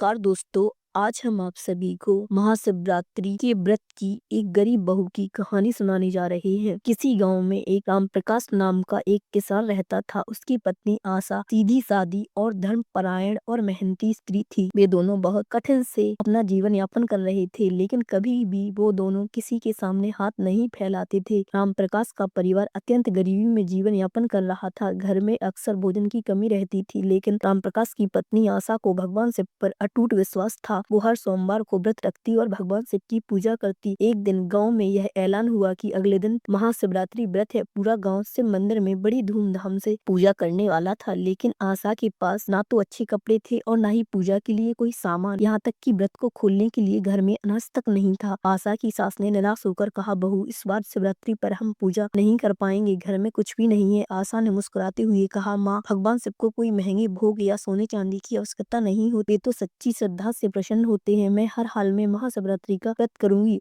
नमस्कार दोस्तों। आज हम आप सभी को महाशिवरात्रि के व्रत की एक गरीब बहू की कहानी सुनाने जा रहे हैं। किसी गांव में एक राम प्रकाश नाम का एक किसान रहता था। उसकी पत्नी आशा सीधी सादी और धर्मपरायण और मेहनती स्त्री थी। वे दोनों बहुत कठिन से अपना जीवन यापन कर रहे थे, लेकिन कभी भी वो दोनों किसी के सामने हाथ नहीं फैलाते थे। राम प्रकाश का परिवार अत्यंत गरीबी में जीवन यापन कर रहा था। घर में अक्सर भोजन की कमी रहती थी, लेकिन राम प्रकाश की पत्नी आशा को भगवान शिव पर अटूट विश्वास था। वो हर सोमवार को व्रत रखती और भगवान शिव की पूजा करती। एक दिन गांव में यह ऐलान हुआ कि अगले दिन महाशिवरात्रि व्रत है। पूरा गांव शिव मंदिर में बड़ी धूमधाम से पूजा करने वाला था, लेकिन आशा के पास ना तो अच्छे कपड़े थे और ना ही पूजा के लिए कोई सामान। यहाँ तक कि व्रत को खोलने के लिए घर में अनाज तक नहीं था। आशा की सास ने निराश होकर कहा, बहू, इस बार शिवरात्रि पर हम पूजा नहीं कर पाएंगे, घर में कुछ भी नहीं है। आशा ने मुस्कुराते हुए कहा, माँ, भगवान शिव को कोई महंगे भोग या सोने चांदी की आवश्यकता नहीं होती, तो सच्ची श्रद्धा से प्रसन्न होते हैं। मैं हर हाल में महाशिवरात्रि का व्रत करूंगी।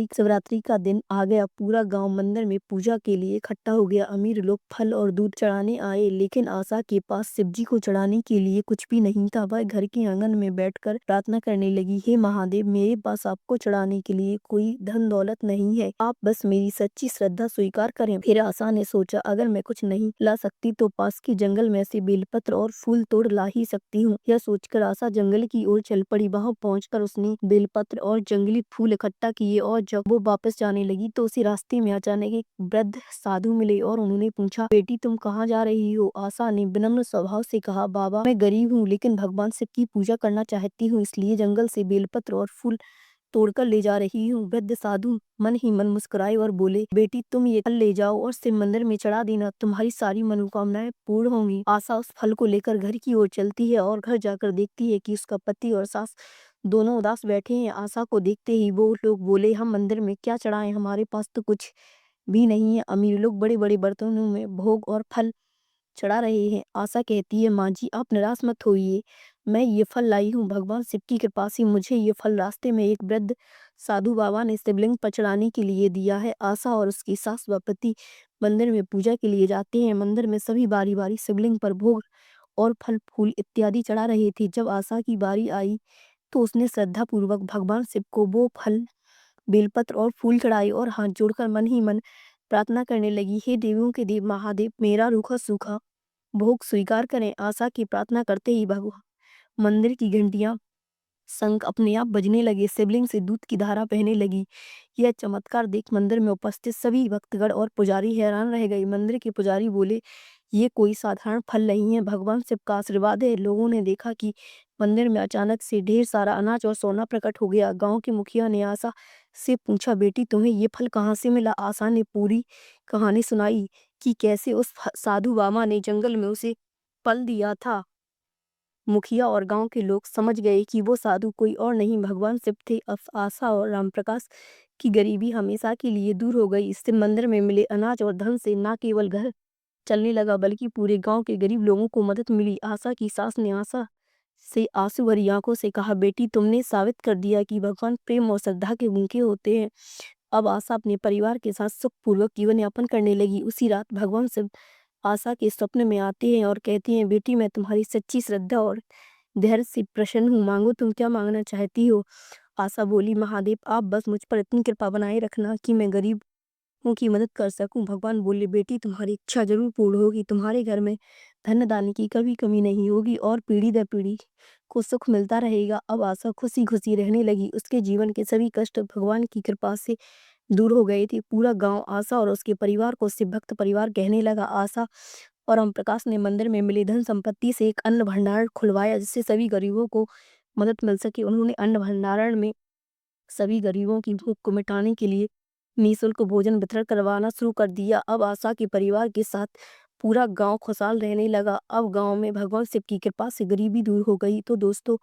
शिवरात्रि का दिन आ गया। पूरा गांव मंदिर में पूजा के लिए इकट्ठा हो गया। अमीर लोग फल और दूध चढ़ाने आए, लेकिन आशा के पास शिव जी को चढ़ाने के लिए कुछ भी नहीं था। वह घर के आंगन में बैठकर प्रार्थना करने लगी, हे महादेव, मेरे पास आपको चढ़ाने के लिए कोई धन दौलत नहीं है, आप बस मेरी सच्ची श्रद्धा स्वीकार करें। फिर आशा ने सोचा, अगर मैं कुछ नहीं ला सकती तो पास के जंगल में से बेलपत्र और फूल तोड़ ला ही सकती हूँ। यह सोचकर आशा जंगल की ओर चल पड़ी। वहां पहुंचकर उसने बेलपत्र और जंगली फूल इकट्ठा किए और जब वो वापस जाने लगी तो उसी रास्ते में अचानक एक वृद्ध साधु मिले और उन्होंने पूछा, बेटी, तुम कहाँ जा रही हो? आशा ने विनम्र स्वभाव से कहा, बाबा, मैं गरीब हूँ, लेकिन भगवान शिव की पूजा करना चाहती हूँ, इसलिए जंगल से बेलपत्र और फूल तोड़कर ले जा रही हूँ। वृद्ध साधु मन ही मन मुस्कुराए और बोले, बेटी, तुम ये फल ले जाओ और शिव मंदिर में चढ़ा देना, तुम्हारी सारी मनोकामनाएं पूर्ण होंगी। आशा उस फल को लेकर घर की ओर चलती है और घर जाकर देखती है कि उसका पति और सास दोनों उदास बैठे हैं। आशा को देखते ही वो लोग बोले, हम मंदिर में क्या चढ़ाएं, हमारे पास तो कुछ भी नहीं है। अमीर लोग बड़े बड़े बर्तनों में भोग और फल चढ़ा रहे हैं। आशा कहती है, माँ जी, आप निराश मत होइए, मैं ये फल लाई हूँ। भगवान शिव की कृपा से मुझे ये फल रास्ते में एक वृद्ध साधु बाबा ने शिवलिंग पर चढ़ाने के लिए दिया है। आशा और उसकी सास व पति मंदिर में पूजा के लिए जाते हैं। मंदिर में सभी बारी बारी शिवलिंग पर भोग और फल फूल इत्यादि चढ़ा रहे थे। जब आशा की बारी आई तो उसने श्रद्धा पूर्वक भगवान शिव को वो फल, बेलपत्र और फूल चढ़ाए और हाथ जोड़कर मन ही मन प्रार्थना करने लगी, हे देवों के देव महादेव, मेरा रूखा सूखा भोग स्वीकार करें। आशा की प्रार्थना करते ही भगवान मंदिर की घंटियां, शंख अपने आप बजने लगे, शिवलिंग से दूध की धारा बहने लगी। यह चमत्कार देख मंदिर में उपस्थित सभी भक्तगण और पुजारी हैरान रह गए। मंदिर के पुजारी बोले, ये कोई साधारण फल नहीं है, भगवान शिव का आशीर्वाद है। लोगों ने देखा कि मंदिर में अचानक से ढेर सारा अनाज और सोना प्रकट हो गया। गांव के मुखिया ने आशा से पूछा, बेटी, तुम्हें ये फल कहाँ से मिला? आशा ने पूरी कहानी सुनाई कि कैसे उस साधु बाबा ने जंगल में उसे फल दिया था। मुखिया और गांव के लोग समझ गए कि वो साधु कोई और नहीं, भगवान शिव थे। अब आशा और रामप्रकाश की गरीबी हमेशा के लिए दूर हो गई। इससे मंदिर में मिले अनाज और धन से न केवल घर चलने लगा, बल्कि पूरे गांव के गरीब लोगों को मदद मिली। आशा की सास ने आशा से आंसू भरी आंखों से कहा, बेटी, तुमने साबित कर दिया कि भगवान प्रेम और श्रद्धा के भूखे होते हैं। अब आशा अपने परिवार के साथ सुखपूर्वक जीवन यापन करने लगी। उसी रात भगवान शिव आशा के स्वप्न में आते हैं और कहते हैं, बेटी, मैं तुम्हारी सच्ची श्रद्धा और धैर्य से प्रसन्न हूँ, मांगो, तुम क्या मांगना चाहती हो? आशा बोली, महादेव, आप बस मुझ पर इतनी कृपा बनाए रखना कि मैं गरीबों की मदद कर सकूं। भगवान बोले, बेटी, तुम्हारी इच्छा जरूर पूर्ण होगी, तुम्हारे घर में धन दान की कभी कमी नहीं होगी और पीढ़ी दर पीढ़ी को सुख मिलता रहेगा। अब आशा खुशी खुशी रहने लगी। उसके जीवन के सभी कष्ट भगवान की कृपा से दूर हो गए थे। पूरा गांव आशा और उसके परिवार को शिव भक्त परिवार कहने लगा। आशा और ओम प्रकाश ने मंदिर में मिली धन संपत्ति से एक अन्न भंडार खुलवाया, जिससे सभी गरीबों को मदद मिल सके। उन्होंने अन्न भंडारण में सभी गरीबों की भूख को मिटाने के लिए निःशुल्क भोजन वितरण करवाना शुरू कर दिया। अब आशा के परिवार के साथ पूरा गांव खुशहाल रहने लगा। अब गांव में भगवान शिव की कृपा से गरीबी दूर हो गई। तो दोस्तों,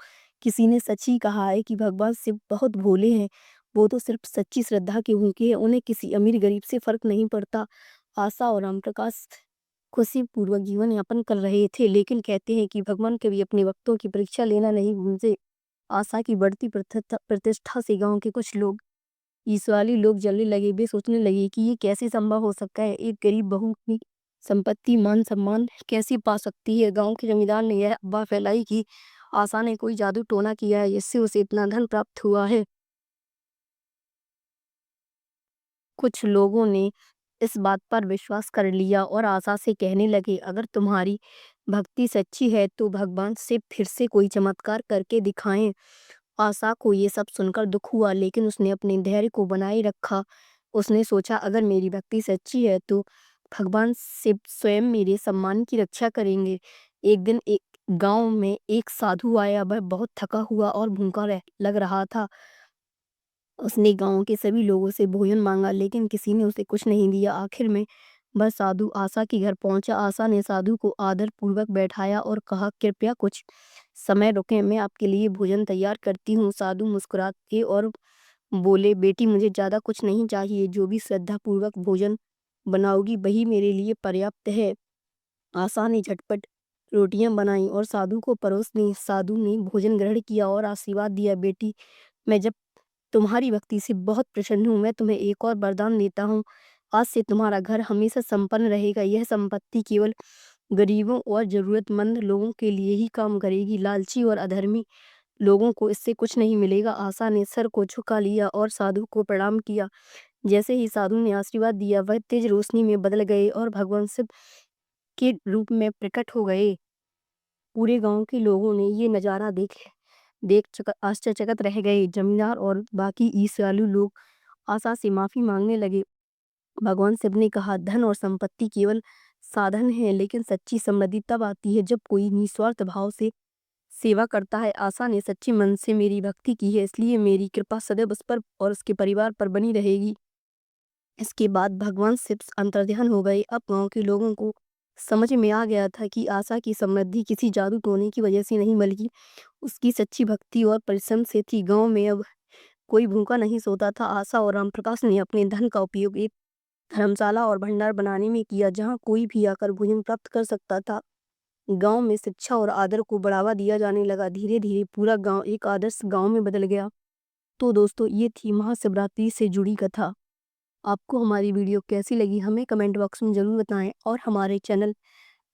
किसी ने सच ही कहा है कि भगवान शिव बहुत भोले हैं, वो तो सिर्फ सच्ची श्रद्धा के भूखे हैं, उन्हें किसी अमीर गरीब से फर्क नहीं पड़ता। आशा और राम प्रकाश खुशी पूर्वक जीवन यापन कर रहे थे, लेकिन कहते हैं कि भगवान कभी अपने भक्तों की परीक्षा लेना नहीं भूलते। आशा की बढ़ती प्रतिष्ठा से गांव के कुछ लोग ईर्ष्यालु लोग जलने लगे। वे सोचने लगे कि ये कैसे संभव हो सकता है, एक गरीब बहू की संपत्ति मान सम्मान कैसे पा सकती है। गांव के जमींदार ने यह अफवाह फैलाई कि आशा ने कोई जादू टोना किया है जिससे उसे इतना धन प्राप्त हुआ है। कुछ लोगों ने इस बात पर विश्वास कर लिया और आशा से कहने लगे, अगर तुम्हारी भक्ति सच्ची है तो भगवान से फिर से कोई चमत्कार करके दिखाएं। आशा को ये सब सुनकर दुख हुआ, लेकिन उसने अपने धैर्य को बनाए रखा। उसने सोचा, अगर मेरी भक्ति सच्ची है तो भगवान शिव स्वयं मेरे सम्मान की रक्षा करेंगे। एक दिन एक गांव में एक साधु आया। वह बहुत थका हुआ और भूखा लग रहा था। उसने गांव के सभी लोगों से भोजन मांगा, लेकिन किसी ने उसे कुछ नहीं दिया। आखिर में वह साधु आशा के घर पहुंचा। आशा ने साधु को आदर पूर्वक बैठाया और कहा, कृपया कुछ समय रुकें, मैं आपके लिए भोजन तैयार करती हूँ। साधु मुस्कुराते और बोले, बेटी मुझे ज़्यादा कुछ नहीं चाहिए, जो भी श्रद्धा पूर्वक भोजन बनाओगी वही मेरे लिए पर्याप्त है। आशा ने झटपट रोटियां बनाई और साधु को परोस दी। साधु ने भोजन ग्रहण किया और आशीर्वाद दिया, बेटी मैं जब तुम्हारी भक्ति से बहुत प्रसन्न हूँ। मैं तुम्हें एक और वरदान देता हूँ, आज से तुम्हारा घर हमेशा संपन्न रहेगा। यह संपत्ति केवल गरीबों और जरूरतमंद लोगों के लिए ही काम करेगी। लालची और अधर्मी लोगों को इससे कुछ नहीं मिलेगा। आशा ने सर को झुका लिया और साधु को प्रणाम किया। जैसे ही साधु ने आशीर्वाद दिया, वह तेज रोशनी में बदल गए और भगवान शिव के रूप में प्रकट हो गए। पूरे गांव के लोगों ने ये नज़ारा देख आश्चर्यचकित रह गए। जमींदार और बाकी ईर्ष्यालु लोग आशा से माफी मांगने लगे। भगवान शिव ने कहा, धन और संपत्ति केवल साधन है, लेकिन सच्ची समृद्धि तब आती है जब कोई निस्वार्थ भाव से सेवा करता है। आशा ने सच्चे मन से मेरी भक्ति की है, इसलिए मेरी कृपा सदैव उस पर और उसके परिवार पर बनी रहेगी। इसके बाद भगवान शिव अंतर्ध्यान हो गए। अब गांव के लोगों को समझ में आ गया था कि आशा की समृद्धि किसी जादू टोने की वजह से नहीं, बल्कि उसकी सच्ची भक्ति और परिश्रम से थी। गांव में अब कोई भूखा नहीं सोता था। आशा और राम प्रकाश ने अपने धन का उपयोग एक धर्मशाला और भंडार बनाने में किया, जहां कोई भी आकर भोजन प्राप्त कर सकता था। गांव में शिक्षा और आदर को बढ़ावा दिया जाने लगा। धीरे धीरे पूरा गांव एक आदर्श गांव में बदल गया। तो दोस्तों, ये थी महाशिवरात्रि से जुड़ी कथा। आपको हमारी वीडियो कैसी लगी हमें कमेंट बॉक्स में ज़रूर बताएं और हमारे चैनल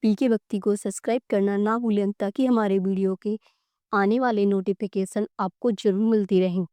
पीके भक्ति को सब्सक्राइब करना ना भूलें, ताकि हमारे वीडियो के आने वाले नोटिफिकेशन आपको ज़रूर मिलती रहें।